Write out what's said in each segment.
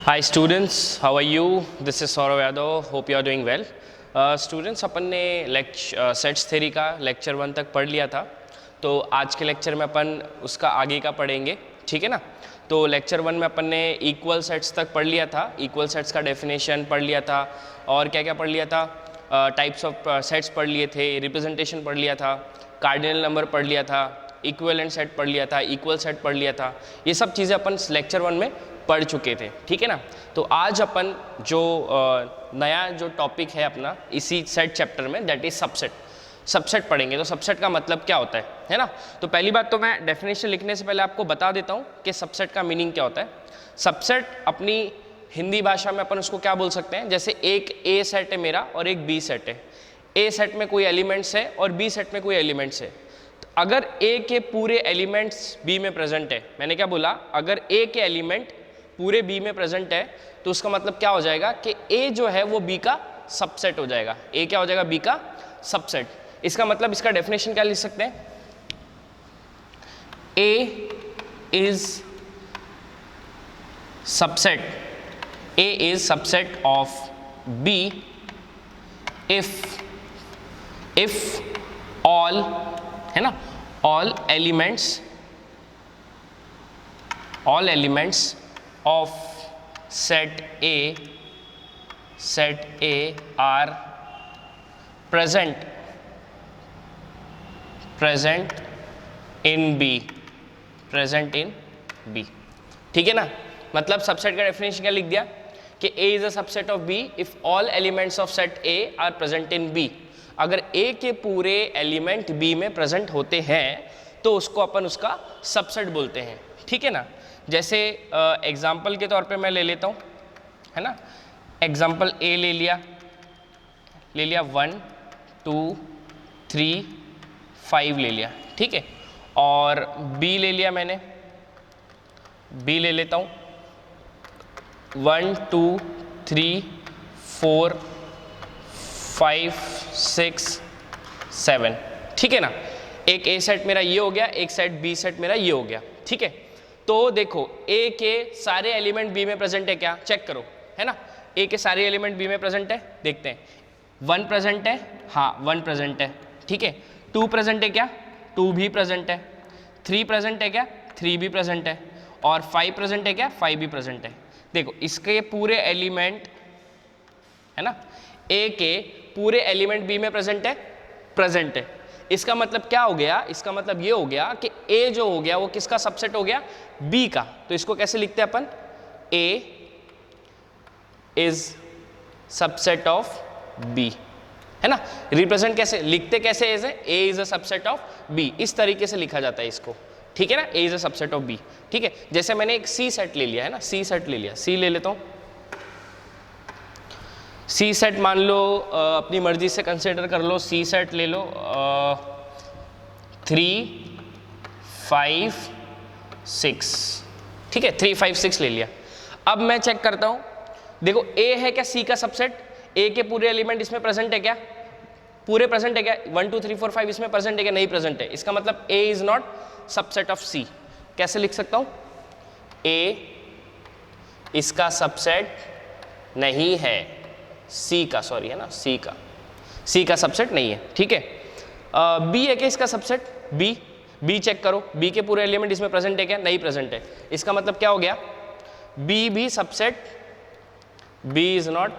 Hi students, how are you? This is Saurav Yadav. Hope you are doing well. Students, अपन ने sets theory का lecture 1 तक पढ़ लिया था, तो आज के लेक्चर में अपन उसका आगे का पढ़ेंगे, ठीक है ना। तो लेक्चर 1 में अपन ने इक्वल सेट्स तक पढ़ लिया था, इक्वल सेट्स का डेफिनेशन पढ़ लिया था, और क्या क्या पढ़ लिया था, टाइप्स ऑफ सेट्स पढ़ लिए थे, रिप्रेजेंटेशन पढ़ लिया था, कार्डिनल नंबर पढ़ लिया था, इक्विवेलेंट सेट पढ़ लिया था, इक्वल सेट पढ़ लिया था। ये सब चीज़ें अपन लेक्चर 1 में पढ़ चुके थे, ठीक है ना। तो आज अपन जो नया जो टॉपिक है अपना इसी सेट चैप्टर में, दैट इज सबसेट पढ़ेंगे। तो सबसेट का मतलब क्या होता है ना। तो पहली बात तो मैं डेफिनेशन लिखने से पहले आपको बता देता हूँ कि सबसेट का मीनिंग क्या होता है। सबसेट अपनी हिंदी भाषा में अपन उसको क्या बोल सकते हैं, जैसे एक ए सेट है मेरा और एक बी सेट है। ए सेट में कोई एलिमेंट्स है और बी सेट में कोई एलिमेंट्स है। तो अगर ए के पूरे एलिमेंट्स बी में प्रेजेंट है, मैंने क्या बोला, अगर ए के एलिमेंट पूरे बी में प्रेजेंट है तो उसका मतलब क्या हो जाएगा कि ए जो है वो बी का सबसेट हो जाएगा। ए क्या हो जाएगा, बी का सबसेट। इसका मतलब, इसका डेफिनेशन क्या लिख सकते हैं, A is subset, A is subset of B if all, है ना, all elements of set A are present in B, ठीक है ना। मतलब सबसेट का डेफिनेशन क्या लिख दिया कि A is a subset of B if all elements of set A are present in B। अगर A के पूरे एलिमेंट B में प्रेजेंट होते हैं तो उसको अपन उसका सबसेट बोलते हैं, ठीक है ना। जैसे एग्जाम्पल के तौर पे मैं ले लेता हूँ, है ना। एग्जाम्पल ए ले लिया 1 2 3 5 ले लिया, ठीक है। और बी ले लिया मैंने, बी ले लेता हूँ 1 2 3 4 5 6 7, ठीक है ना। एक ए सेट मेरा ये हो गया, एक सेट बी सेट मेरा ये हो गया, ठीक है। तो देखो ए के सारे एलिमेंट बी में प्रेजेंट है क्या, चेक करो, है ना। ए के सारे एलिमेंट बी में प्रेजेंट है, देखते हैं। 1 प्रेजेंट है, हाँ 1 प्रेजेंट है, ठीक है। 2 प्रेजेंट है क्या, 2 भी प्रेजेंट है। 3 प्रेजेंट है क्या, 3 भी प्रेजेंट है। और 5 प्रेजेंट है क्या, 5 भी प्रेजेंट है। देखो इसके पूरे एलिमेंट, है ना, ए के पूरे एलिमेंट बी में प्रेजेंट है। इसका मतलब क्या हो गया, इसका मतलब ये हो गया कि A जो हो गया वो किसका सबसेट हो गया, B का। तो इसको कैसे लिखते हैं अपन, A is subset of B, है ना। रिप्रेजेंट कैसे लिखते, कैसे एज है, A is a subset of B, इस तरीके से लिखा जाता है इसको, ठीक है ना। A is a subset of B, ठीक है। जैसे मैंने एक C सेट ले लिया, है ना, C सेट ले लिया, C ले लेता हूँ। सी सेट मान लो, अपनी मर्जी से कंसिडर कर लो, सी सेट ले लो 3 5 6, ठीक है। 3 5 6 ले लिया। अब मैं चेक करता हूँ, देखो ए है क्या सी का सबसेट, ए के पूरे एलिमेंट इसमें प्रेजेंट है क्या, पूरे प्रेजेंट है क्या, 1 2 3 4 5 इसमें प्रेजेंट है क्या, नहीं प्रेजेंट है। इसका मतलब ए इज नॉट सबसेट ऑफ सी। कैसे लिख सकता हूँ, ए इसका सबसेट नहीं है, सी का, सॉरी, है ना, सी का सबसेट नहीं है, ठीक है। बी है क्या इसका सबसेट, बी चेक करो, बी के पूरे एलिमेंट इसमें प्रेजेंट है क्या, नहीं प्रेजेंट है। इसका मतलब क्या हो गया, बी भी subset, B is not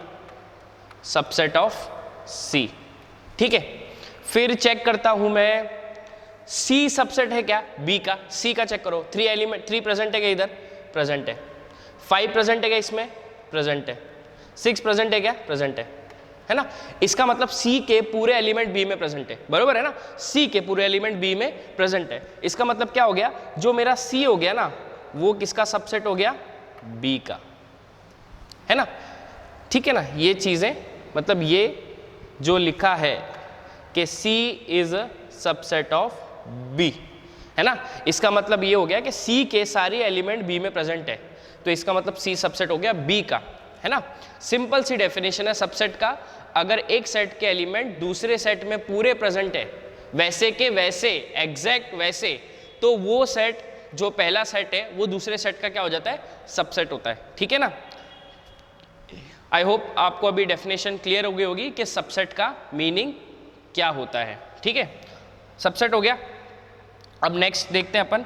subset of C, ठीक है। फिर चेक करता हूं मैं, सी सबसेट है क्या बी का, सी का चेक करो, 3 एलिमेंट, 3 प्रेजेंट है क्या, इधर प्रेजेंट है। 5 प्रेजेंट है क्या इसमें, प्रेजेंट है। 6 प्रेजेंट है क्या, प्रेजेंट है ना। इसका मतलब C के पूरे एलिमेंट B में प्रेजेंट है, बरोबर है ना। C के पूरे एलिमेंट B में प्रेजेंट है। इसका मतलब क्या हो गया, जो मेरा C हो गया ना, वो किसका सबसेट हो गया, B का, है ना, ठीक है ना। ये चीजें, मतलब ये जो लिखा है कि C is subset of B, है ना, इसका मतलब ये हो गया कि C के सारे एलिमेंट B में प्रेजेंट है, तो इसका मतलब C सबसेट हो गया B का, है ना। सिंपल सी डेफिनेशन है सबसेट का, अगर एक सेट के एलिमेंट दूसरे सेट में पूरे प्रेजेंट है, वैसे के वैसे, एग्जैक्ट वैसे, तो वो सेट जो पहला सेट है वो दूसरे सेट का क्या हो जाता है, सबसेट होता है, ठीक है ना। आई होप आपको अभी डेफिनेशन क्लियर हो गई होगी कि सबसेट का मीनिंग क्या होता है। ठीक है, सबसेट हो गया। अब नेक्स्ट देखते हैं अपन।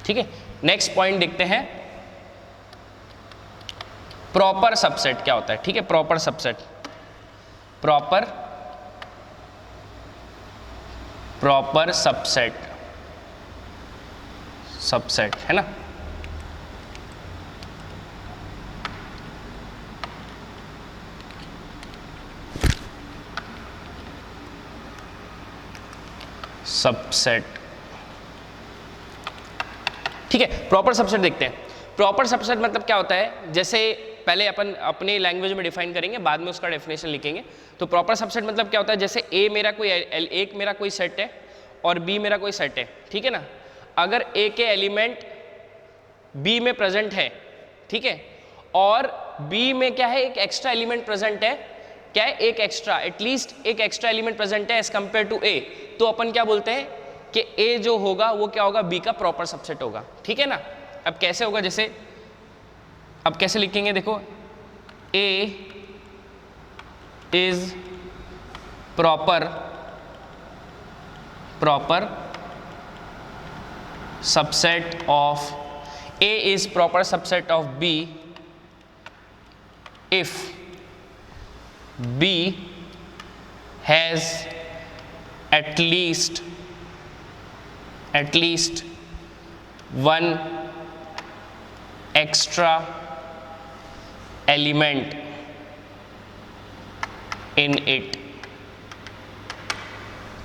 ठीक है, नेक्स्ट पॉइंट देखते हैं, प्रॉपर सबसेट क्या होता है। ठीक है, proper subset, proper subset, subset है ना। सबसेट, ठीक है, प्रॉपर सबसेट देखते हैं। प्रॉपर सबसेट मतलब क्या होता है, जैसे पहले अपन अपनी लैंग्वेज में डिफाइन करेंगे, बाद में उसका डेफिनेशन लिखेंगे। तो प्रॉपर सबसेट मतलब क्या होता है, जैसे ए मेरा कोई एक मेरा कोई सेट है और बी मेरा कोई सेट है। ठीक है ना, अगर ए के एलिमेंट बी में प्रेजेंट है, ठीक है, और बी में क्या है, एक एक्स्ट्रा एलिमेंट प्रेजेंट है, क्या है, एक एक्स्ट्रा, एटलीस्ट एक एक्स्ट्रा एलिमेंट प्रेजेंट है एज कंपेयर टू ए, तो अपन क्या बोलते हैं कि ए जो होगा वो क्या होगा, बी का प्रॉपर सबसेट होगा। ठीक है ना। अब कैसे होगा, जैसे अब कैसे लिखेंगे, देखो, A is proper subset of, A is proper subset of B if B has at least one extra element in it।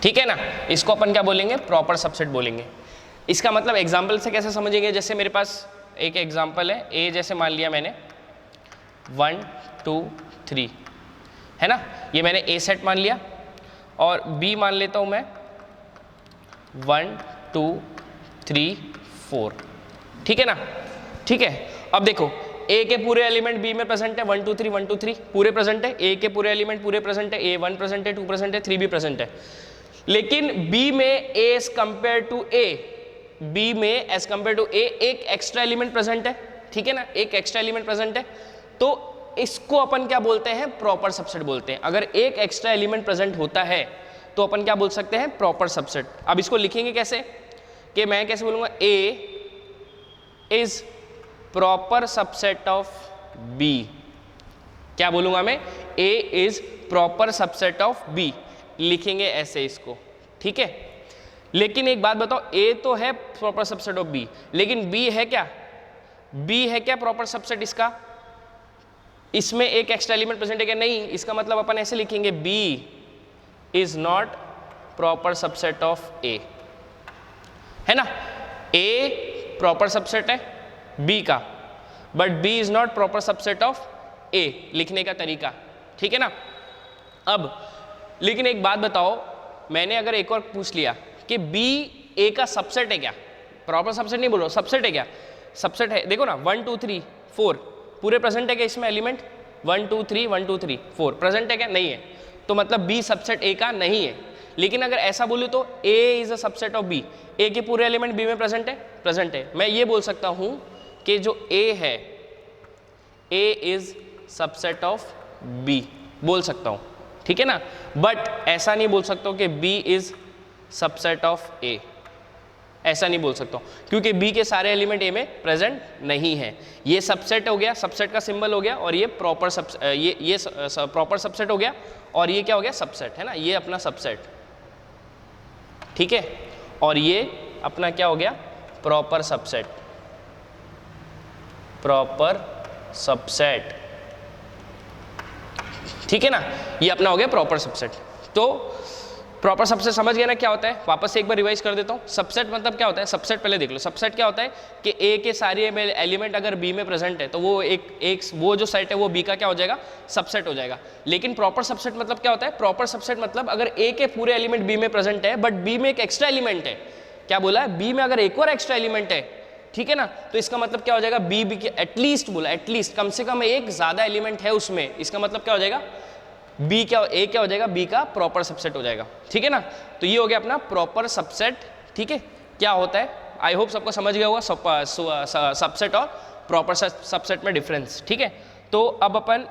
ठीक है ना, इसको अपन क्या बोलेंगे, प्रॉपर सबसेट बोलेंगे। इसका मतलब एग्जाम्पल से कैसे समझेंगे, जैसे मेरे पास एक एग्जाम्पल है, ए जैसे मान लिया मैंने 1 2 3 है ना, ये मैंने ए सेट मान लिया, और बी मान लेता हूं मैं 1 2 3 4। ठीक है ना। ठीक है, अब देखो, ए के पूरे एलिमेंट बी में प्रेजेंट है, 1 2 3 1 2 3 पूरे प्रेजेंट है, ए के पूरे एलिमेंट पूरे प्रेजेंट है, ए 1 प्रेजेंट है, 2 प्रेजेंट है, 3 भी प्रेजेंट है। लेकिन बी में A as compare to A, B में एज कंपेयर टू ए एक एक्स्ट्रा एलिमेंट प्रेजेंट है। ठीक है ना, एक एक्स्ट्रा एलिमेंट प्रेजेंट है, तो इसको अपन क्या बोलते हैं, प्रॉपर सबसेट बोलते हैं। अगर एक एक्स्ट्रा एलिमेंट प्रेजेंट होता है तो अपन क्या बोल सकते हैं, प्रॉपर सबसेट। अब इसको लिखेंगे कैसे, कि मैं कैसे बोलूंगा, A is proper subset of B. क्या बोलूंगा मैं, A is proper subset of B, लिखेंगे ऐसे इसको। ठीक है, लेकिन एक बात बताओ, ए तो है प्रॉपर सबसेट ऑफ बी, लेकिन बी है क्या, बी है क्या प्रॉपर सबसेट इसका, इसमें एक एक्स्ट्रा एलिमेंट प्रेजेंट है क्या, नहीं। इसका मतलब अपन ऐसे लिखेंगे, B is not proper subset of A, है ना। ए प्रॉपर सबसेट है बी का, but B is not proper subset of A, लिखने का तरीका। ठीक है ना। अब लेकिन एक बात बताओ, मैंने अगर एक और पूछ लिया कि बी ए का सबसेट है क्या, प्रॉपर सबसेट नहीं बोल रहा, सबसेट है क्या, सबसेट है, देखो ना 1 2 3 4 पूरे प्रेजेंट है क्या इसमें एलिमेंट, 1 2 3 1 2 3 4 प्रेजेंट है क्या, नहीं है, तो मतलब बी सबसेट ए का नहीं है। लेकिन अगर ऐसा बोलूँ तो A is a subset of B, A के पूरे एलिमेंट बी में प्रेजेंट है, प्रेजेंट है। मैं ये बोल सकता हूँ कि जो ए है, ए इज सबसेट ऑफ बी, बोल सकता हूँ। ठीक है ना, बट ऐसा नहीं बोल सकता हूँ कि बी इज सबसेट ऑफ ए, ऐसा नहीं बोल सकता हूँ, क्योंकि बी के सारे एलिमेंट ए में प्रेजेंट नहीं है। ये सबसेट हो गया, सबसेट का सिंबल हो गया, और ये प्रॉपर प्रॉपर सबसेट हो गया, और ये क्या हो गया, सबसेट है ना, ये अपना सबसेट। ठीक है, और ये अपना क्या हो गया, प्रॉपर सबसेट, प्रॉपर सबसेट। ठीक है ना, ये अपना हो गया प्रॉपर सबसेट। तो प्रॉपर सबसेट समझ गए ना क्या होता है, वापस से एक बार रिवाइज कर देता हूँ। सबसेट मतलब क्या होता है, सबसेट पहले देख लो। सबसेट क्या होता है कि ए के सारे एलिमेंट अगर बी में प्रेजेंट है तो वो एक वो जो सेट है वो बी का क्या हो जाएगा, सबसेट हो जाएगा। लेकिन प्रॉपर सबसेट मतलब क्या होता है, प्रॉपर सबसेट मतलब अगर ए के पूरे एलिमेंट बी में प्रेजेंट है, बट बी में एक एक्स्ट्रा एलिमेंट है, क्या बोला है, बी में अगर एक और एक्स्ट्रा एलिमेंट है, ठीक है ना, तो इसका मतलब क्या हो जाएगा, बी के एटलीस्ट बोला, एटलीस्ट कम से कम एक ज्यादा एलिमेंट है उसमें, इसका मतलब क्या हो जाएगा, बी क्या, ए क्या हो जाएगा, बी का प्रॉपर सबसेट हो जाएगा। ठीक है ना, तो ये हो गया अपना प्रॉपर सबसेट। ठीक है, क्या होता है, आई होप सबको समझ गया होगा सबसेट और प्रॉपर सबसेट में डिफरेंस। ठीक है, तो अब अपन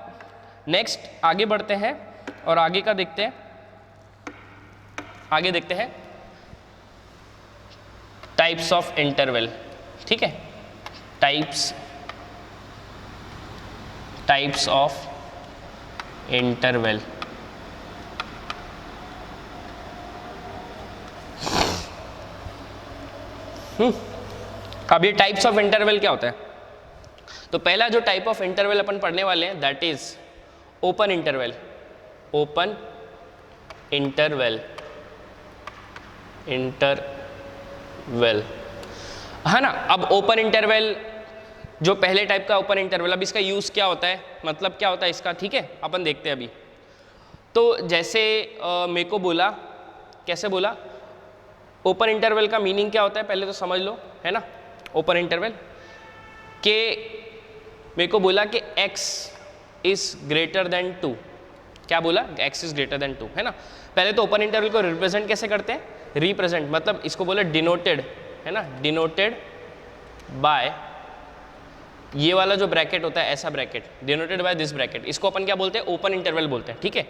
नेक्स्ट आगे बढ़ते हैं और आगे का देखते हैं। आगे देखते हैं टाइप्स ऑफ इंटरवल। ठीक है, टाइप्स ऑफ इंटरवल। अब ये टाइप्स ऑफ इंटरवल क्या होता है? तो पहला जो टाइप ऑफ इंटरवल अपन पढ़ने वाले हैं that is open interval. Open interval है ना। अब ओपन इंटरवल जो पहले टाइप का ओपन इंटरवल, अब इसका यूज क्या होता है, मतलब क्या होता है इसका? ठीक है, अपन देखते हैं अभी। तो जैसे मेरे को बोला, कैसे बोला, ओपन इंटरवल का मीनिंग क्या होता है पहले तो समझ लो, है ना। ओपन इंटरवल के मेरे को बोला कि x इज ग्रेटर देन 2। क्या बोला? x इज ग्रेटर देन 2, है ना। पहले तो ओपन इंटरवल को रिप्रेजेंट कैसे करते हैं? रिप्रेजेंट मतलब इसको बोला डिनोटेड, है ना, डिनोटेड बाय ये वाला जो ब्रैकेट होता है, ऐसा bracket, denoted by this bracket, इसको अपन क्या बोलते हैं? ओपन इंटरवल बोलते हैं। ठीक है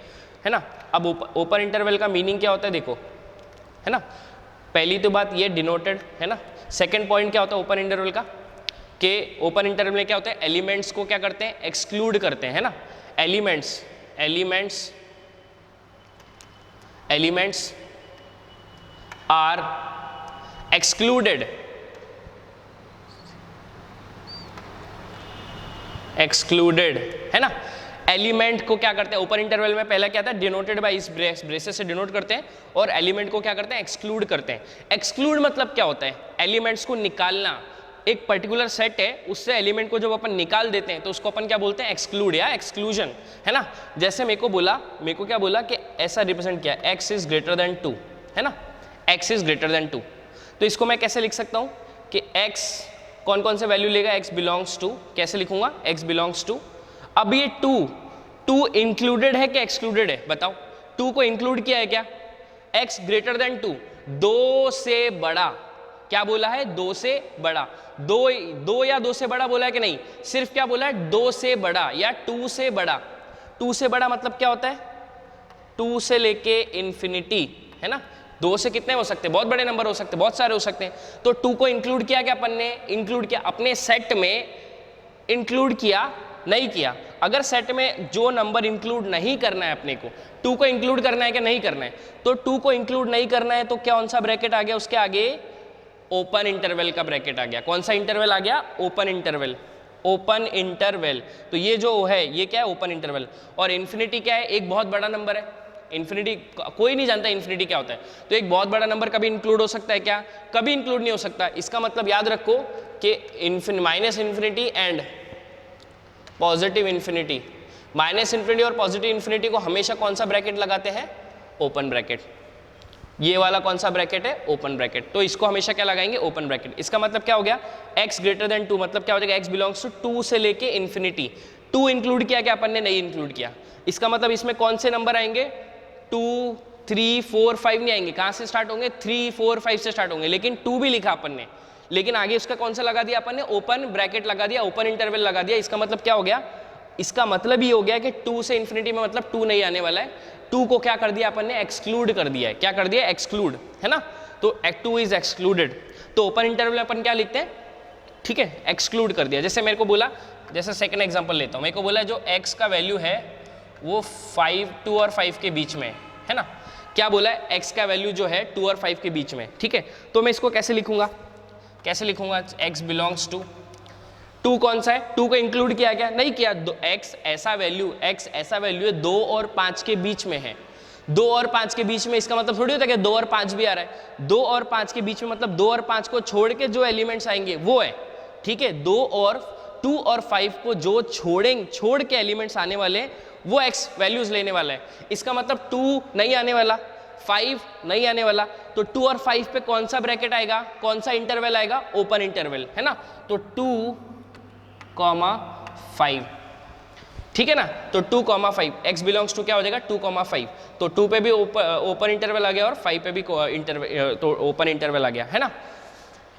ना। अब ओपन इंटरवल का मीनिंग क्या होता है देखो, है ना। पहली तो बात ये डिनोटेड, है ना। सेकंड पॉइंट क्या होता है ओपन इंटरवल का, कि ओपन इंटरवल में क्या होता है? एलिमेंट्स को क्या करते हैं? एक्सक्लूड करते हैं, है ना। एलिमेंट्स आर एक्सक्लूडेड है ना। एलिमेंट को क्या करते हैं ओपन इंटरवल में? पहला क्या था? डिनोटेड बाय इस ब्रेसेस से डिनोट करते हैं, और एलिमेंट को क्या करते हैं? एक्सक्लूड करते हैं। एक्सक्लूड मतलब क्या होता है? एलिमेंट्स को निकालना। एक पर्टिकुलर सेट है, उससे एलिमेंट को जब अपन निकाल देते हैं तो उसको अपन क्या बोलते हैं? एक्सक्लूड या एक्सक्लूजन, है ना। जैसे मेरे को क्या बोला कि ऐसा रिप्रेजेंट किया, x इज ग्रेटर देन 2, है ना। x इज ग्रेटर देन 2, तो इसको मैं कैसे लिख सकता हूँ कि x कौन कौन से वैल्यू लेगा? x बिलोंग्स टू, कैसे लिखूंगा? x belongs to. अब ये 2 इंक्लूडेड है कि एक्सक्लूडेड है? बताओ। 2 को इंक्लूड किया है क्या? x ग्रेटर देन 2, 2 से बड़ा। क्या बोला है? 2 से बड़ा। 2 या 2 से बड़ा बोला है कि नहीं? सिर्फ क्या बोला है? 2 से बड़ा या 2 से बड़ा। 2 से बड़ा मतलब क्या होता है? 2 से लेके इन्फिनिटी, है ना। 2 से कितने हो सकते हैं? बहुत बड़े नंबर हो सकते हैं, बहुत सारे हो सकते हैं। तो 2 को इंक्लूड किया क्या अपन ने? इंक्लूड किया, अपने सेट में इंक्लूड किया? नहीं किया। अगर सेट में जो नंबर इंक्लूड नहीं करना है अपने को, 2 को इंक्लूड करना है कि नहीं करना है? तो 2 को इंक्लूड नहीं करना है तो कौन सा ब्रैकेट आ गया उसके आगे? ओपन इंटरवल का ब्रैकेट आ गया। कौन सा इंटरवल आ गया? Open interval. ओपन इंटरवल, तो ये जो है ये क्या है? Open interval. और इन्फिनिटी क्या है? एक बहुत बड़ा नंबर है। इन्फिनिटी कोई नहीं जानता इन्फिनिटी क्या होता है, तो एक बहुत बड़ा नंबर कभी इंक्लूड हो सकता है क्या? कभी इंक्लूड नहीं हो सकता। इसका मतलब याद रखो कि minus infinity and positive infinity, minus infinity और पॉजिटिव इन्फिनिटी को हमेशा कौन सा ब्रैकेट लगाते हैं? Open bracket. ये वाला कौन सा ब्रैकेट है? Open bracket. तो इसको हमेशा क्या लगाएंगे? Open bracket. इसका मतलब क्या हो गया? x ग्रेटर देन 2 मतलब क्या हो जाएगा? x बिलोंग्स टू 2 से लेके इन्फिनिटी। 2 इंक्लूड किया क्या अपन ने? नहीं इंक्लूड किया। इसका मतलब इसमें कौन से नंबर आएंगे? 2, 3, 4, 5 नहीं आएंगे। कहाँ से स्टार्ट होंगे? 3, 4, 5 से स्टार्ट होंगे। लेकिन 2 भी लिखा अपन ने, लेकिन आगे उसका कौन सा लगा दिया अपन ने? ओपन ब्रैकेट लगा दिया, ओपन इंटरवल लगा दिया। इसका मतलब क्या हो गया? इसका मतलब ये हो गया कि 2 से इन्फिनिटी में मतलब 2 नहीं आने वाला है। 2 को क्या कर दिया अपन ने? एक्सक्लूड कर दिया है। क्या कर दिया? एक्सक्लूड, है ना। तो 2 इज एक्सक्लूडेड। तो ओपन इंटरवल में अपन क्या लिखते हैं? ठीक है, एक्सक्लूड कर दिया। जैसे मेरे को बोला, जैसे सेकंड एग्जांपल लेता हूँ, मेरे को बोला जो x का वैल्यू है वो 2 और 5 के बीच में, है ना। क्या बोला है? x का वैल्यू जो है 2 और 5 के बीच में, ठीक है। तो मैं इसको कैसे लिखूंगा? x बिलोंग्स टू 2 कौन सा है? 2 को इंक्लूड किया क्या? नहीं किया। x ऐसा वैल्यू है 2 और 5 के बीच में है। 2 और 5 के बीच में, इसका मतलब थोड़ी होता है कि 2 और 5 भी आ रहा है। 2 और 5 के बीच में मतलब 2 और 5 को छोड़ के जो एलिमेंट्स आएंगे वो है, ठीक है। 2 और 5 को जो छोड़ के एलिमेंट्स आने वाले हैं वो x वैल्यूज लेने वाला है। इसका मतलब 2 नहीं आने वाला, 5 नहीं आने वाला। तो 2 और 5 पे कौन सा ब्रैकेट आएगा? कौन सा इंटरवल आएगा? ओपन इंटरवल, है ना। तो 2, 5, ठीक है ना। तो 2, 5 x बिलोंग्स टू क्या हो जाएगा? 2, 5। तो 2 पे भी ओपन इंटरवल आ गया और 5 पे भी इंटरवल, तो ओपन इंटरवल आ गया, है ना।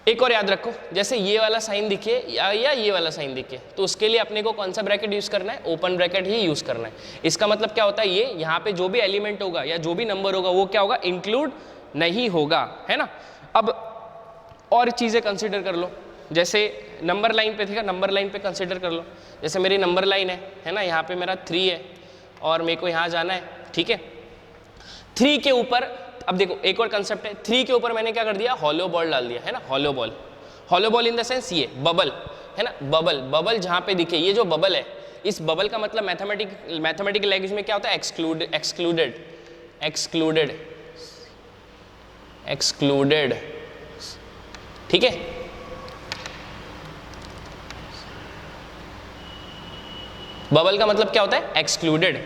एक और याद रखो, जैसे ये वाला साइन दिखे या ये वाला साइन दिखे, तो उसके लिए अपने को कौन सा ब्रैकेट यूज करना है, ओपन ब्रैकेट ही यूज करना है। इसका मतलब क्या होता है, ये यहाँ पे जो भी एलिमेंट होगा या जो भी नंबर होगा वो क्या होगा, इंक्लूड नहीं होगा, है ना। अब और चीजें कंसिडर कर लो, जैसे नंबर लाइन पे, ठीक है, नंबर लाइन पे कंसिडर कर लो। जैसे मेरी नंबर लाइन है ना, यहाँ पे मेरा 3 है और मेरे को यहाँ जाना है, ठीक है। 3 के ऊपर, अब देखो एक और कंसेप्ट है, 3 के ऊपर मैंने क्या कर दिया, हॉलो बॉल डाल दिया, है ना, hollow ball. Hollow ball in the sense ये बबल, है ना, बबल, बबल जहाँ पे दिखे, ये जो बबल है, इस बबल का मतलब मैथमेटिकल लैंग्वेज में क्या होता है, एक्सक्लूडेड, ठीक है। बबल का मतलब क्या होता है, एक्सक्लूडेड।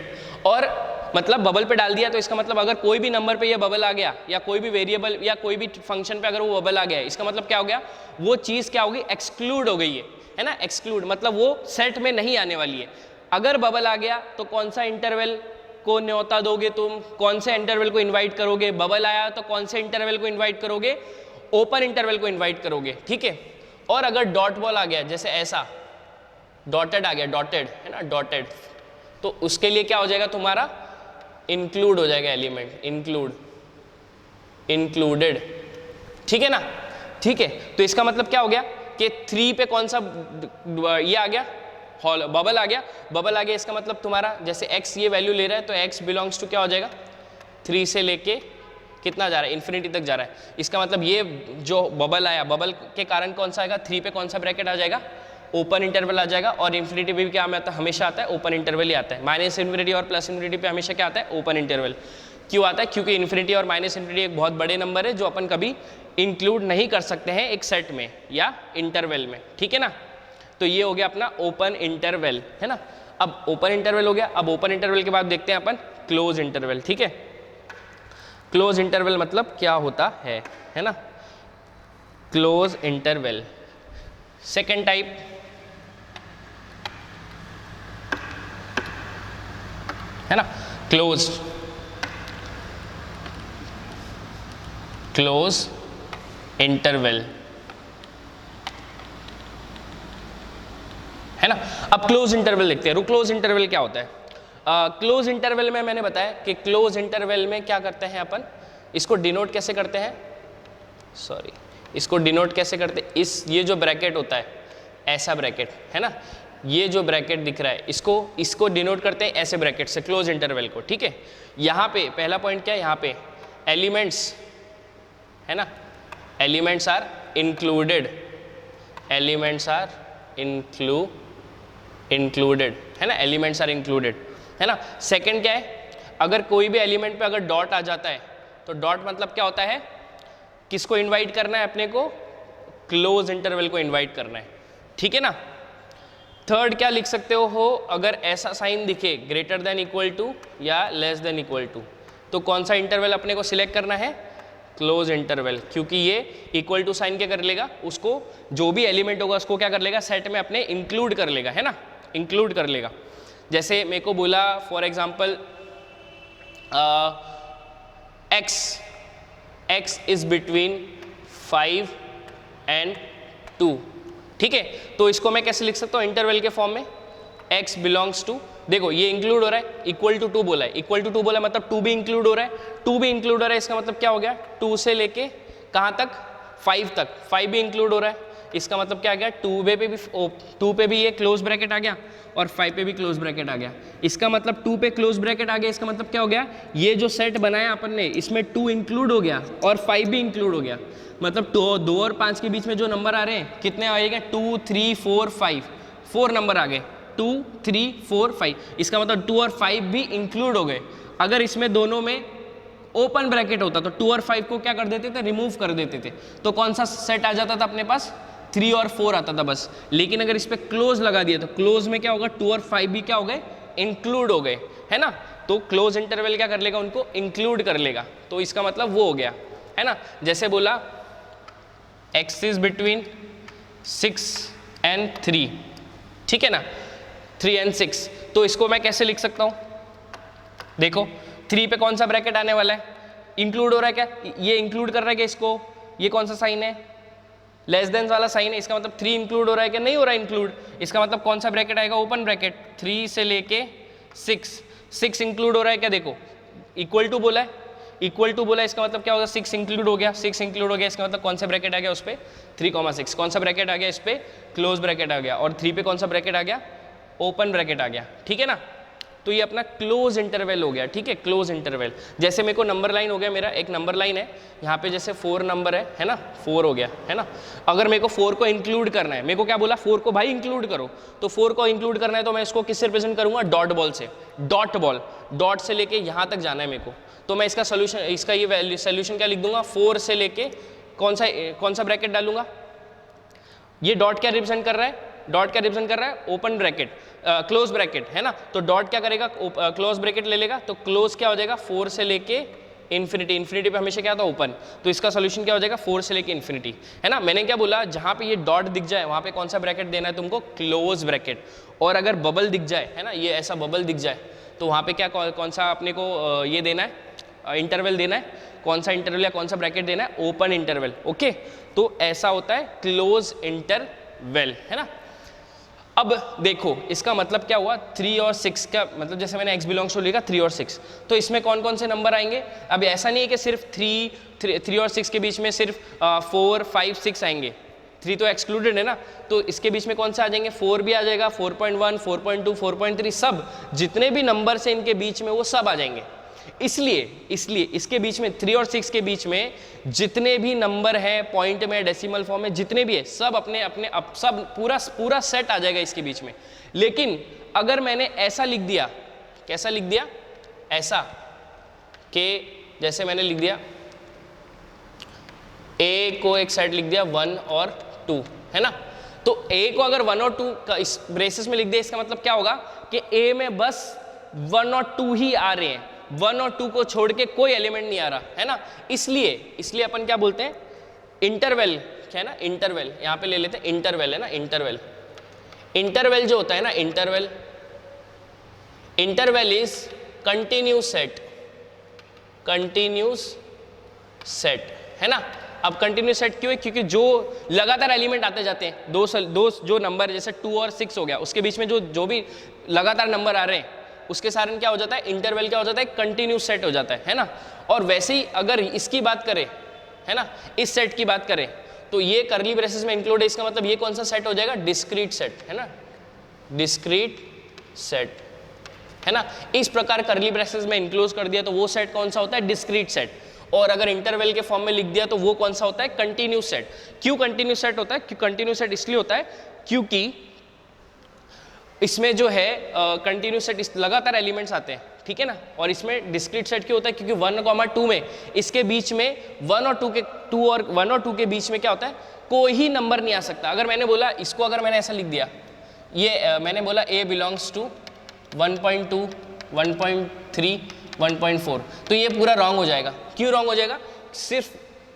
और मतलब बबल पे डाल दिया तो इसका मतलब अगर कोई भी नंबर पे ये बबल आ गया या कोई भी वेरिएबल या कोई भी फंक्शन पे अगर वो बबल आ गया, इसका मतलब क्या हो गया, वो चीज़ क्या होगी, एक्सक्लूड हो गई है ना। एक्सक्लूड मतलब वो सेट में नहीं आने वाली है। अगर बबल आ गया तो कौन सा इंटरवल को न्योता दोगे तुम, कौन से इंटरवल को इन्वाइट करोगे, बबल आया तो कौन से इंटरवल को इन्वाइट करोगे, ओपन इंटरवल को इन्वाइट करोगे, ठीक है। और अगर डॉट बॉल आ गया, जैसे ऐसा डॉटेड आ गया, डॉटेड है ना, डॉटेड, तो उसके लिए क्या हो जाएगा तुम्हारा, इंक्लूड हो जाएगा एलिमेंट, इंक्लूडेड, ठीक है ना, ठीक है। तो इसका मतलब क्या हो गया कि 3 पे कौन सा ये आ गया, बबल आ गया, बबल आ गया, इसका मतलब तुम्हारा जैसे x ये वैल्यू ले रहा है तो x बिलोंग्स टू क्या हो जाएगा, 3 से लेके कितना जा रहा है, इन्फिनिटी तक जा रहा है। इसका मतलब ये जो बबल आया, बबल के कारण कौन सा आएगा, 3 पे कौन सा ब्रैकेट आ जाएगा, ओपन इंटरवल आ जाएगा। और इन्फिनिटी पे भी क्या आता है, हमेशा आता है ओपन इंटरवल ही आता है। माइनस इन्फिनिटी और प्लस इन्फिनिटी पे हमेशा क्या आता है, ओपन इंटरवल। क्यों आता है, क्योंकि इन्फिनिटी और माइनस इन्फिनिटी एक बहुत बड़े नंबर है जो अपन कभी इंक्लूड नहीं कर सकते हैं एक सेट में या इंटरवल में, ठीक है ना। तो ये हो गया अपना ओपन इंटरवल, है ना। अब ओपन इंटरवल हो गया, अब ओपन इंटरवल के बाद देखते हैं अपन क्लोज इंटरवल, ठीक है। क्लोज इंटरवल मतलब क्या होता है ना। क्लोज इंटरवल सेकेंड टाइप, है ना, क्लोज इंटरवल, है ना। अब क्लोज इंटरवल देखते हैं। क्लोज इंटरवल क्या होता है, क्लोज इंटरवल में मैंने बताया कि क्लोज इंटरवल में क्या करते हैं अपन, इसको डिनोट कैसे करते हैं, इसको डिनोट कैसे करते हैं, ये जो ब्रैकेट होता है, ऐसा ब्रैकेट है ना, ये जो ब्रैकेट दिख रहा है, इसको डिनोट करते हैं ऐसे ब्रैकेट से, क्लोज इंटरवल को, ठीक है। यहाँ पे पहला पॉइंट क्या है, यहाँ पे एलिमेंट्स, है ना, एलिमेंट्स आर इंक्लूडेड, इंक्लूडेड, है ना, एलिमेंट्स आर इंक्लूडेड, है ना। सेकंड क्या है, अगर कोई भी एलिमेंट पे अगर डॉट आ जाता है तो डॉट मतलब क्या होता है, किसको इनवाइट करना है अपने को, क्लोज इंटरवल को इनवाइट करना है, ठीक है ना। थर्ड क्या लिख सकते हो, अगर ऐसा साइन दिखे ग्रेटर देन इक्वल टू या लेस देन इक्वल टू, तो कौन सा इंटरवल अपने को सिलेक्ट करना है, क्लोज इंटरवल, क्योंकि ये इक्वल टू साइन क्या कर लेगा, उसको जो भी एलिमेंट होगा उसको क्या कर लेगा, सेट में अपने इंक्लूड कर लेगा, है ना, इंक्लूड कर लेगा। जैसे मेरे को बोला for example x is between 5 and 2, ठीक है। तो इसको मैं कैसे लिख सकता हूँ इंटरवल के फॉर्म में, x बिलोंग्स टू, देखो ये इंक्लूड हो रहा है, इक्वल टू 2 बोला है, इक्वल टू 2 बोला मतलब 2 भी इंक्लूड हो रहा है, 2 भी इंक्लूड हो रहा है, इसका मतलब क्या हो गया, 2 से लेके कहाँ तक, 5 तक, 5 भी इंक्लूड हो रहा है, इसका मतलब क्या आ गया, 2 पे भी ये क्लोज ब्रैकेट आ गया और 5 पे भी क्लोज ब्रैकेट आ गया। इसका मतलब 2 पे क्लोज ब्रैकेट आ गया, इसका मतलब क्या हो गया, ये जो सेट बनाया अपन ने इसमें 2 इंक्लूड हो गया और 5 भी इंक्लूड हो गया। मतलब 2 और 5 के बीच में जो नंबर आ रहे हैं कितने आएंगे, 2 3 4 5, 4 नंबर आ गए, 2 3 4 5, इसका मतलब 2 और 5 भी इंक्लूड हो गए। अगर इसमें दोनों में ओपन ब्रैकेट होता तो 2 और 5 को क्या कर देते थे, रिमूव कर देते थे, तो कौन सा सेट आ जाता था अपने पास, 3 और 4 आता था बस। लेकिन अगर इस पे क्लोज लगा दिया तो क्लोज में क्या होगा, 2 और 5 भी क्या हो गए, इंक्लूड हो गए, है ना। तो क्लोज इंटरवल क्या कर लेगा, उनको इंक्लूड कर लेगा, तो इसका मतलब वो हो गया, है ना। जैसे बोला x इज बिटवीन 6 and 3, ठीक है ना, 3 and 6, तो इसको मैं कैसे लिख सकता हूँ, देखो 3 पे कौन सा ब्रैकेट आने वाला है, इंक्लूड हो रहा है क्या, ये इंक्लूड कर रहा है क्या इसको, ये कौन सा साइन है, लेस देन वाला साइन है, इसका मतलब 3 इंक्लूड हो रहा है कि नहीं हो रहा है इंक्लूड, इसका मतलब कौन सा ब्रैकेट आएगा, ओपन ब्रैकेट, 3 से लेके 6 इंक्लूड हो रहा है क्या, देखो इक्वल टू बोला है, इक्वल टू बोला है, इसका मतलब क्या होगा, 6 इंक्लूड हो गया, 6 इंक्लूड हो गया, इसका मतलब कौन सा ब्रैकेट आ गया उस पर 3,6, कौन सा ब्रैकेट आ गया इस पर क्लोज ब्रैकेट आ गया, और 3 पे कौन सा ब्रैकेट आ गया, ओपन ब्रैकेट आ गया, ठीक है ना। तो ये अपना क्लोज इंटरवल हो गया, ठीक है, क्लोज इंटरवल। जैसे मेरे को नंबर लाइन हो गया, मेरा एक नंबर लाइन है यहाँ पे, जैसे 4 नंबर है ना, 4 हो गया है ना। अगर मेरे को 4 को इंक्लूड करना है, मेरे को क्या बोला, 4 को भाई इंक्लूड करो, तो 4 को इंक्लूड करना है तो मैं इसको किससे रिप्रेजेंट करूंगा, डॉट बॉल से, डॉट बॉल, डॉट से लेके यहाँ तक जाना है मेरे को, तो मैं इसका सोल्यूशन, इसका ये वैल्यू सोल्यूशन क्या लिख दूंगा, 4 से लेके कौन सा ब्रैकेट डालूंगा, ये डॉट क्या रिप्रेजेंट कर रहा है, डॉट क्या रिप्रेजेंट कर रहा है, ओपन ब्रैकेट, क्लोज ब्रैकेट है ना, तो डॉट क्या करेगा, क्लोज ब्रैकेट ले लेगा, तो क्लोज क्या हो जाएगा, 4 से लेके इन्फिनिटी, इन्फिनिटी पे हमेशा क्या था, ओपन, तो इसका सोल्यूशन क्या हो जाएगा, 4 से लेके इन्फिनिटी, है ना। मैंने क्या बोला, जहाँ पे ये डॉट दिख जाए वहाँ पे कौन सा ब्रैकेट देना है तुमको, क्लोज ब्रैकेट, और अगर बबल दिख जाए, है ना, ये ऐसा बबल दिख जाए, तो वहाँ पे क्या कौन सा अपने को ये देना है, इंटरवल देना है, कौन सा इंटरवल या कौन सा ब्रैकेट देना है, ओपन इंटरवल, ओके। तो ऐसा होता है क्लोज इंटरवल, है ना। अब देखो इसका मतलब क्या हुआ, 3 और 6 का मतलब, जैसे मैंने x बिलोंग्स टू लिखा 3 और 6, तो इसमें कौन कौन से नंबर आएंगे, अब ऐसा नहीं है कि सिर्फ 3 और 6 के बीच में सिर्फ 4, 5, 6 आएंगे, 3 तो एक्सक्लूडेड है ना, तो इसके बीच में कौन सा आ जाएंगे, 4 भी आ जाएगा, 4.1, 4.2, 4.3, सब जितने भी नंबर से इनके बीच में वो सब आ जाएंगे। इसलिए इसके बीच में 3 और 6 के बीच में जितने भी नंबर हैं पॉइंट में, डेसिमल फॉर्म में, जितने भी है सब अपने अपने सब पूरा सेट आ जाएगा इसके बीच में। लेकिन अगर मैंने ऐसा लिख दिया, कैसा लिख दिया, ऐसा कि जैसे मैंने लिख दिया a को एक साइड लिख दिया 1 और 2, है ना, तो a को अगर 1 और 2 का इस ब्रेसेस में लिख दिया, इसका मतलब क्या होगा कि a में बस 1 और 2 ही आ रहे हैं, 1 और 2 को छोड़ के कोई एलिमेंट नहीं आ रहा, है ना। इसलिए अपन क्या बोलते हैं, इंटरवल, क्या है ना, इंटरवल, यहाँ पे ले लेते हैं इंटरवल, है ना, इंटरवल। इंटरवल जो होता है ना, इंटरवल इज कंटिन्यूस सेट, है ना। अब कंटिन्यूस सेट क्यों है, क्योंकि जो लगातार एलिमेंट आते जाते हैं, दो जो नंबर जैसे 2 और 6 हो गया, उसके बीच में जो भी लगातार नंबर आ रहे हैं, उसके कारण क्या हो जाता है, इंटरवल क्या हो जाता है, कंटिन्यूस सेट हो जाता है ना। और वैसे ही अगर इसकी बात करें, है ना, इस सेट की बात करें, तो ये कर्ली ब्रेसेस में इंक्लूड है, इसका मतलब ये कौन सा सेट हो जाएगा, डिस्क्रीट सेट, है ना, डिस्क्रीट सेट, है ना। इस प्रकार कर्ली ब्रेसेस में इंक्लूड कर दिया तो वो सेट कौन सा होता है, डिस्क्रीट सेट। और अगर इंटरवल के फॉर्म में लिख दिया तो वो कौन सा होता है, कंटिन्यूस सेट। क्यों कंटिन्यूस सेट होता है, कंटिन्यूस सेट इसलिए होता है क्योंकि इसमें जो है कंटिन्यूस सेट लगातार एलिमेंट्स आते हैं, ठीक है ना। और इसमें डिस्क्रीट सेट क्यों होता है, क्योंकि 1, 2 में इसके बीच में 1 और 2 के बीच में क्या होता है, कोई ही नंबर नहीं आ सकता। अगर मैंने बोला इसको, अगर मैंने ऐसा लिख दिया, ये मैंने बोला a बिलोंग्स टू 1.2, 1.3, 1.4, तो ये पूरा रॉन्ग हो जाएगा। क्यों रॉन्ग हो जाएगा, सिर्फ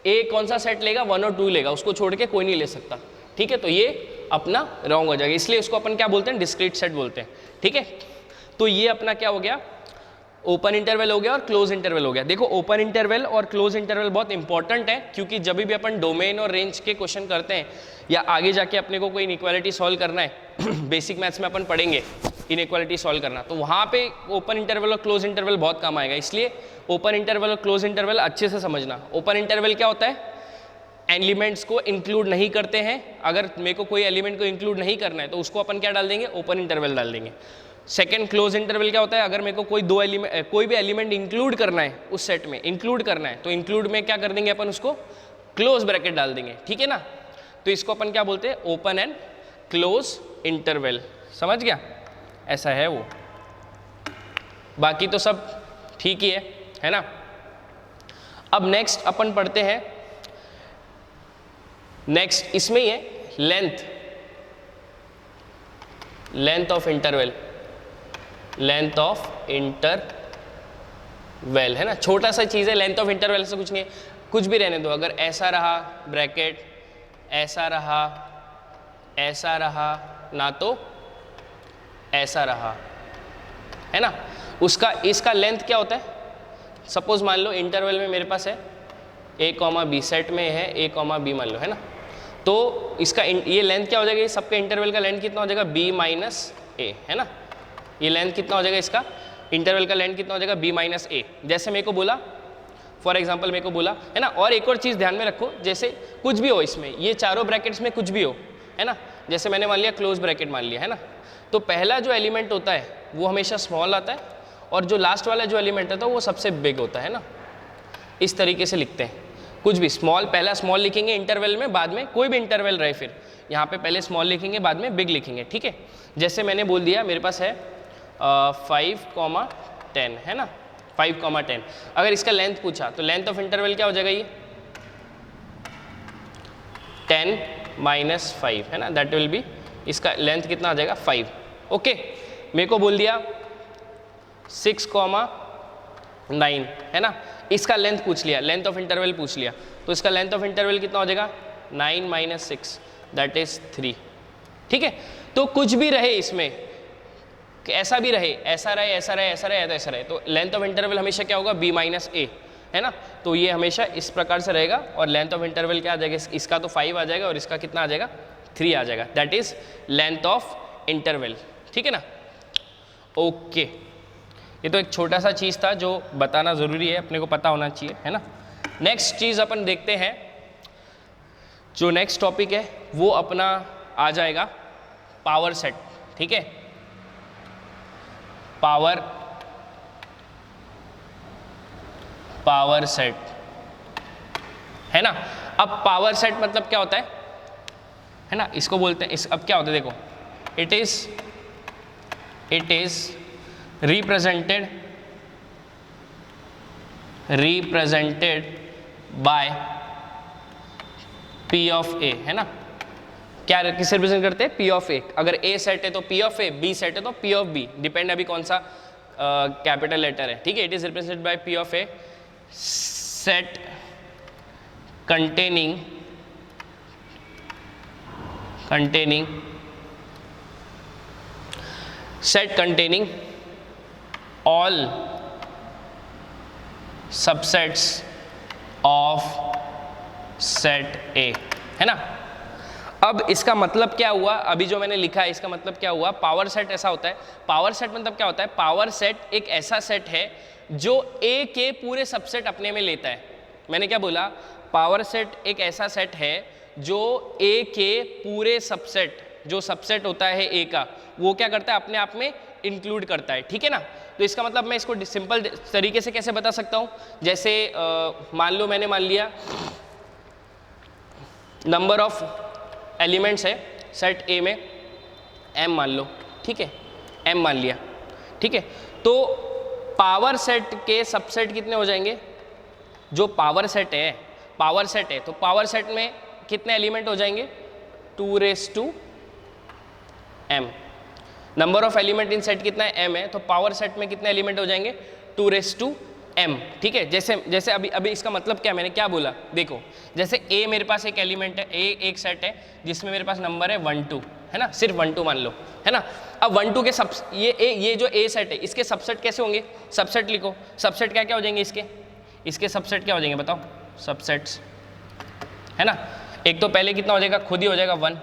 a कौन सा सेट लेगा, 1 और 2 लेगा, उसको छोड़ के कोई नहीं ले सकता, ठीक है। तो ये अपना रॉन्ग हो जाएगा, इसलिए इसको अपन क्या बोलते हैं, डिस्क्रीट सेट बोलते हैं, ठीक है। तो ये अपना क्या हो गया, ओपन इंटरवल हो गया और क्लोज इंटरवल हो गया। देखो ओपन इंटरवल और क्लोज इंटरवल बहुत इंपॉर्टेंट है, क्योंकि जब भी अपन डोमेन और रेंज के क्वेश्चन करते हैं या आगे जाके अपने को कोई इनइक्वालिटी सॉल्व करना है बेसिक मैथ्स में अपन पढ़ेंगे इनइक्वालिटी सॉल्व करना, तो वहाँ पे ओपन इंटरवल और क्लोज इंटरवल बहुत काम आएगा। इसलिए ओपन इंटरवल और क्लोज इंटरवल अच्छे से समझना। ओपन इंटरवल क्या होता है, एलिमेंट्स को इंक्लूड नहीं करते हैं। अगर मेरे को कोई एलिमेंट को इंक्लूड नहीं करना है तो उसको अपन क्या डाल देंगे, ओपन इंटरवल डाल देंगे। सेकंड क्लोज इंटरवल क्या होता है, अगर मेरे को कोई भी एलिमेंट इंक्लूड करना है, उस सेट में इंक्लूड करना है, तो इंक्लूड में क्या कर देंगे अपन, उसको क्लोज ब्रैकेट डाल देंगे, ठीक है ना। तो इसको अपन क्या बोलते हैं, ओपन एंड क्लोज इंटरवल। समझ गया, ऐसा है वो, बाकी तो सब ठीक ही है ना। अब नेक्स्ट अपन पढ़ते हैं, नेक्स्ट इसमें ही है length of interval, length of interval, है ना। छोटा सा चीज़ है लेंथ ऑफ इंटरवल, से कुछ नहीं है, कुछ भी रहने दो। अगर ऐसा रहा ब्रैकेट, ऐसा रहा ना, तो ऐसा रहा, है ना, इसका लेंथ क्या होता है। सपोज मान लो इंटरवल में मेरे पास है a, b, सेट में है a, b मान लो, है ना। तो इसका ये लेंथ क्या हो जाएगा, ये सबका इंटरवल का लेंथ कितना हो जाएगा, b माइनस ए, है ना। ये लेंथ कितना हो जाएगा, इसका इंटरवल का लेंथ कितना हो जाएगा, b माइनस ए। जैसे मेरे को बोला, फॉर एग्जाम्पल मेरे को बोला, है ना। और एक और चीज़ ध्यान में रखो, जैसे कुछ भी हो इसमें, ये चारों ब्रैकेट्स में कुछ भी हो, है ना। जैसे मैंने मान लिया क्लोज ब्रैकेट मान लिया, है ना। तो पहला जो एलिमेंट होता है वो हमेशा स्मॉल आता है, और जो लास्ट वाला जो एलिमेंट है तो वो सबसे बिग होता है ना। इस तरीके से लिखते हैं, कुछ भी स्मॉल, पहला स्मॉल लिखेंगे इंटरवल में, बाद में कोई भी इंटरवल रहे, फिर यहाँ पे पहले स्मॉल लिखेंगे, बाद में बिग लिखेंगे, ठीक है। जैसे मैंने बोल दिया मेरे पास है 5,10, है ना, 5,10। अगर इसका लेंथ पूछा तो लेंथ ऑफ इंटरवल क्या हो जाएगा, ये 10 माइनस 5, है ना, दैट विल बी, इसका लेंथ कितना आ जाएगा, 5। ओके, मेरे को बोल दिया 6,9, है ना, इसका लेंथ पूछ लिया, लेंथ ऑफ इंटरवल पूछ लिया, तो इसका लेंथ ऑफ इंटरवल कितना हो जाएगा, 9 माइनस 6, दैट इज 3, ठीक है। तो कुछ भी रहे इसमें, ऐसा भी रहे, ऐसा रहे, ऐसा रहे, ऐसा रहे, तो ऐसा रहे, तो लेंथ ऑफ इंटरवल हमेशा क्या होगा, b माइनस ए, है ना। तो ये हमेशा इस प्रकार से रहेगा, और लेंथ ऑफ इंटरवल क्या आ जाएगा, इसका तो 5 आ जाएगा, और इसका कितना आ जाएगा, 3 आ जाएगा, that is length of interval, ठीक है ना। ओके, ये तो एक छोटा सा चीज़ था जो बताना ज़रूरी है, अपने को पता होना चाहिए, है ना। नेक्स्ट चीज़ अपन देखते हैं, जो नेक्स्ट टॉपिक है वो अपना आ जाएगा पावर सेट, ठीक है। पावर सेट, है ना। अब पावर सेट मतलब क्या होता है ना, इसको बोलते हैं, इस अब क्या होता है, देखो, it is represented by P of A, है ना। क्या किसे रिप्रेजेंट करते हैं, P of A। अगर A सेट है तो P of A, B set है तो P of B, डिपेंड अभी कौन सा कैपिटल लेटर है, ठीक है। It is represented by P of A set containing all subsets of set A, है ना। अब इसका मतलब क्या हुआ, अभी जो मैंने लिखा है इसका मतलब क्या हुआ, पावर सेट ऐसा होता है। पावर सेट मतलब क्या होता है, पावर सेट एक ऐसा सेट है जो A के पूरे सबसेट अपने में लेता है। मैंने क्या बोला, पावर सेट एक ऐसा सेट है जो A के पूरे सबसेट, जो सबसेट होता है A का, वो क्या करता है, अपने आप में इंक्लूड करता है, ठीक है ना। तो इसका मतलब मैं इसको सिंपल तरीके से कैसे बता सकता हूँ, जैसे मान लो मैंने मान लिया नंबर ऑफ एलिमेंट्स है सेट ए में m मान लो, ठीक है, m मान लिया, ठीक है। तो पावर सेट के सबसेट कितने हो जाएंगे, जो पावर सेट है तो पावर सेट में कितने एलिमेंट हो जाएंगे, 2m। Number of element in set कितना है, m है, तो पावर सेट में कितने एलिमेंट हो जाएंगे, 2m, ठीक है। जैसे अभी इसका मतलब क्या, मैंने क्या बोला, देखो, जैसे a मेरे पास एक एलिमेंट है, a एक सेट है जिसमें मेरे पास नंबर है 1 2, है ना, सिर्फ 1 2 मान लो, है ना। अब 1 2 के ये जो a सेट है, इसके सबसेट कैसे होंगे, सबसेट लिखो, सबसेट क्या क्या हो जाएंगे, इसके सबसेट क्या हो जाएंगे बताओ, सबसेट्स, है ना। एक तो पहले कितना हो जाएगा, खुद ही हो जाएगा 1,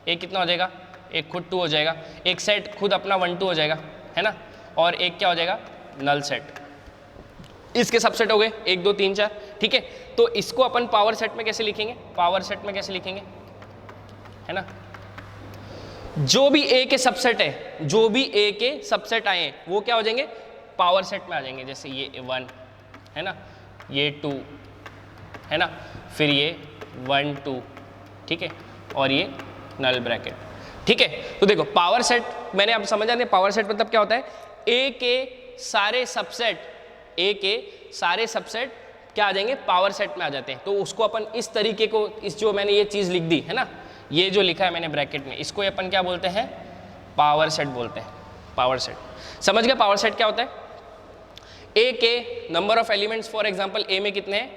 एक कितना हो जाएगा, एक खुद 2 हो जाएगा, एक सेट खुद अपना 1 2 हो जाएगा, है ना, और एक क्या हो जाएगा, नल सेट। इसके सबसेट हो गए 1 2 3 4, ठीक है। तो इसको अपन पावर सेट में कैसे लिखेंगे, पावर सेट में कैसे लिखेंगे, है ना, जो भी A के सबसेट है, जो भी A के सबसेट आए हैं वो क्या हो जाएंगे, पावर सेट में आ जाएंगे। जैसे ये 1 है ना, ये 2 है ना, फिर ये 1 2, ठीक है, और ये नल ब्रैकेट, ठीक है। तो देखो पावर सेट मैंने आप समझ आते हैं, पावर सेट मतलब क्या होता है, A के सारे सबसेट क्या आ जाएंगे, पावर सेट में आ जाते हैं। तो उसको अपन इस तरीके को, इस जो मैंने ये चीज़ लिख दी है ना, ये जो लिखा है मैंने ब्रैकेट में, इसको अपन क्या बोलते हैं, पावर सेट बोलते हैं, पावर सेट। समझ गए पावर सेट क्या होता है, A के number of elements, for example A में कितने हैं,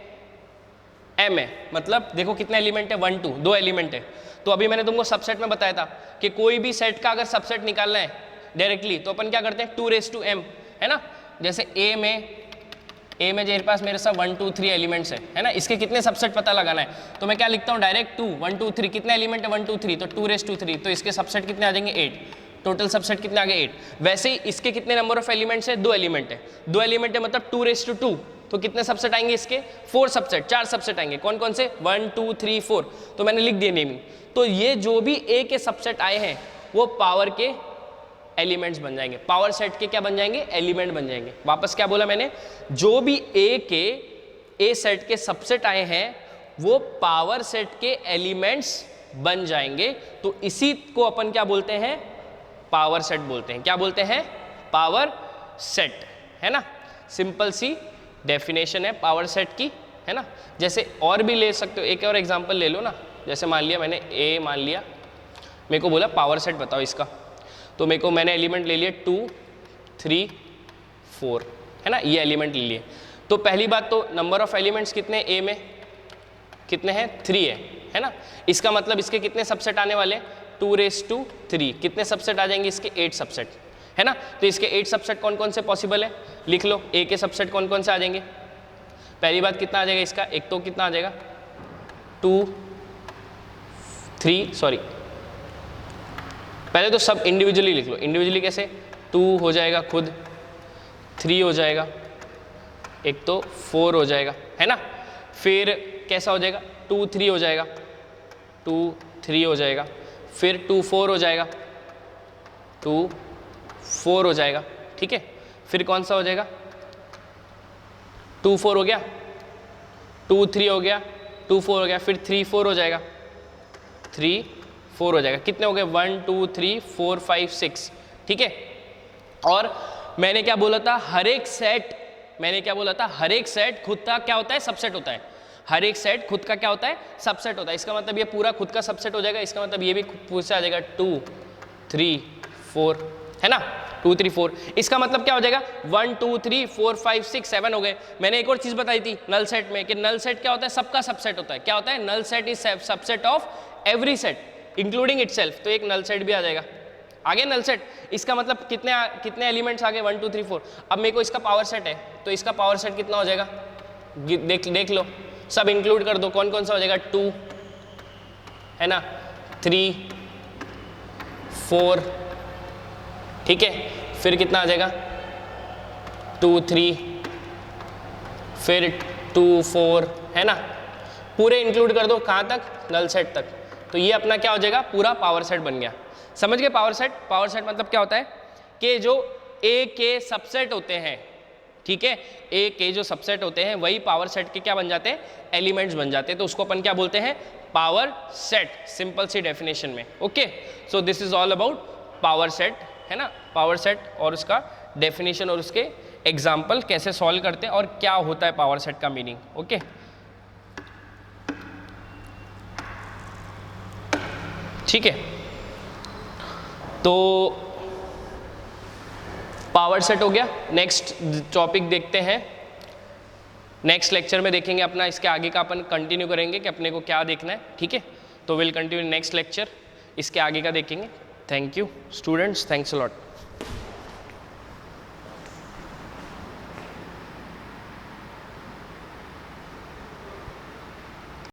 m है, मतलब देखो कितने एलिमेंट है, 1 2, 2 एलिमेंट है। तो अभी मैंने तुमको सबसेट में बताया था कि कोई भी सेट का अगर सबसेट निकालना है डायरेक्टली तो अपन क्या करते हैं, 2m, है ना। जैसे A में ए में मेरे पास मेरे साथ 1 2 3 एलिमेंट्स है ना, इसके कितने सबसेट पता लगाना है, तो मैं क्या लिखता हूँ डायरेक्ट 2 1 2 3, कितने एलिमेंट है 1 2 3, तो 2 रेज़ टू 3, तो इसके सबसेट कितने आ जाएंगे 8, टोटल सबसेट कितने आ गए 8। वैसे ही इसके कितने नंबर ऑफ एलिमेंट्स है, 2 एलिमेंट है, 2 एलिमेंट है मतलब 2 रेज़ टू 2, तो कितने सबसेट आएंगे इसके 4 सबसेट, 4 सबसेट आएंगे, कौन कौन से 1 2 3 4, तो मैंने लिख दिया नेमिंग। तो ये जो भी ए के सबसेट आए हैं वो पावर के एलिमेंट्स बन जाएंगे, पावर सेट के क्या बन जाएंगे, एलिमेंट बन जाएंगे। वापस क्या बोला मैंने, जो भी ए सेट के सबसेट आए हैं वो पावर सेट के एलिमेंट्स बन जाएंगे, तो इसी को अपन क्या बोलते हैं, पावर सेट बोलते हैं। क्या बोलते हैं, पावर सेट, है ना। सिंपल सी डेफिनेशन है पावर सेट की, है ना। जैसे और भी ले सकते हो, एक और एग्जांपल ले लो ना, जैसे मान लिया मैंने ए मान लिया, मेरे को बोला पावर सेट बताओ इसका, तो मैंने एलिमेंट ले लिए 2 3 4, है ना, ये एलिमेंट ले लिए। तो पहली बात तो नंबर ऑफ एलिमेंट्स कितने ए में, कितने हैं 3 है ना। इसका मतलब इसके कितने सबसेट आने वाले, 2 रेज़ टू 3, कितने सबसेट आ जाएंगे इसके 8 सबसेट, है ना। तो इसके 8 सबसेट कौन कौन से पॉसिबल है, लिख लो। ए के सबसेट कौन कौन से आ जाएंगे, पहली बात कितना आ जाएगा इसका, एक तो कितना आ जाएगा 2 3, सॉरी पहले तो सब इंडिविजुअली लिख लो। इंडिविजुअली कैसे, 2 हो जाएगा खुद, 3 हो जाएगा, एक तो 4 हो जाएगा, है ना। फिर कैसा हो जाएगा, 2 3 हो जाएगा, 2 3 हो जाएगा, फिर 2 4 हो जाएगा, 2 4 हो जाएगा, ठीक है। फिर कौन सा हो जाएगा, 2 4 हो गया, 2 3 हो गया, 2 4 हो गया, फिर 3 4 हो जाएगा, 3 4 हो जाएगा। कितने हो गए, 1 2 3 4 5 6, ठीक है। और मैंने क्या बोला था, हर एक सेट, मैंने क्या बोला था, हर एक सेट खुद का क्या होता है, सबसेट होता है। हर एक सेट खुद का क्या होता है, सबसेट होता है। इसका मतलब ये पूरा खुद का सबसेट हो जाएगा, इसका मतलब ये भी खुद से आ जाएगा 2 3 4, है ना, 2 3 4। इसका मतलब क्या हो जाएगा, 1 2 3 4 5 6 7 हो गए। मैंने एक और चीज़ बताई थी नल सेट में, कि नल सेट क्या होता है, सबका सबसेट होता है। क्या होता है, null set is subset of every set including itself, तो एक नल सेट भी आ जाएगा। आगे नल सेट, इसका मतलब कितने एलिमेंट्स आ गए, 1 2 3 4। अब मेरे को इसका पावर सेट है, तो इसका पावर सेट कितना हो जाएगा, देख लो, सब इंक्लूड कर दो, कौन कौन सा हो जाएगा, 2 है ना, 3 4, ठीक है। फिर कितना आ जाएगा, 2 3, फिर 2 4, है ना, पूरे इंक्लूड कर दो, कहाँ तक, नल सेट तक। तो ये अपना क्या हो जाएगा, पूरा पावर सेट बन गया। समझ गए पावर सेट। पावर सेट मतलब क्या होता है कि जो ए के सबसेट होते हैं, ठीक है, ए के जो सबसेट होते हैं वही पावर सेट के क्या बन जाते हैं, एलिमेंट्स बन जाते हैं। तो उसको अपन क्या बोलते हैं, पावर सेट, सिंपल सी डेफिनेशन में। Okay, so this is all about power set, है ना, पावर सेट और उसका डेफिनेशन और उसके एग्जाम्पल कैसे सॉल्व करते हैं और क्या होता है पावर सेट का मीनिंग। ओके, ठीक है। तो पावर सेट हो गया। नेक्स्ट टॉपिक देखते हैं, नेक्स्ट लेक्चर में देखेंगे अपना, इसके आगे का अपन कंटिन्यू करेंगे कि अपने को क्या देखना है, ठीक है। तो विल कंटिन्यू नेक्स्ट लेक्चर, इसके आगे का देखेंगे। Thank you students, thanks a lot.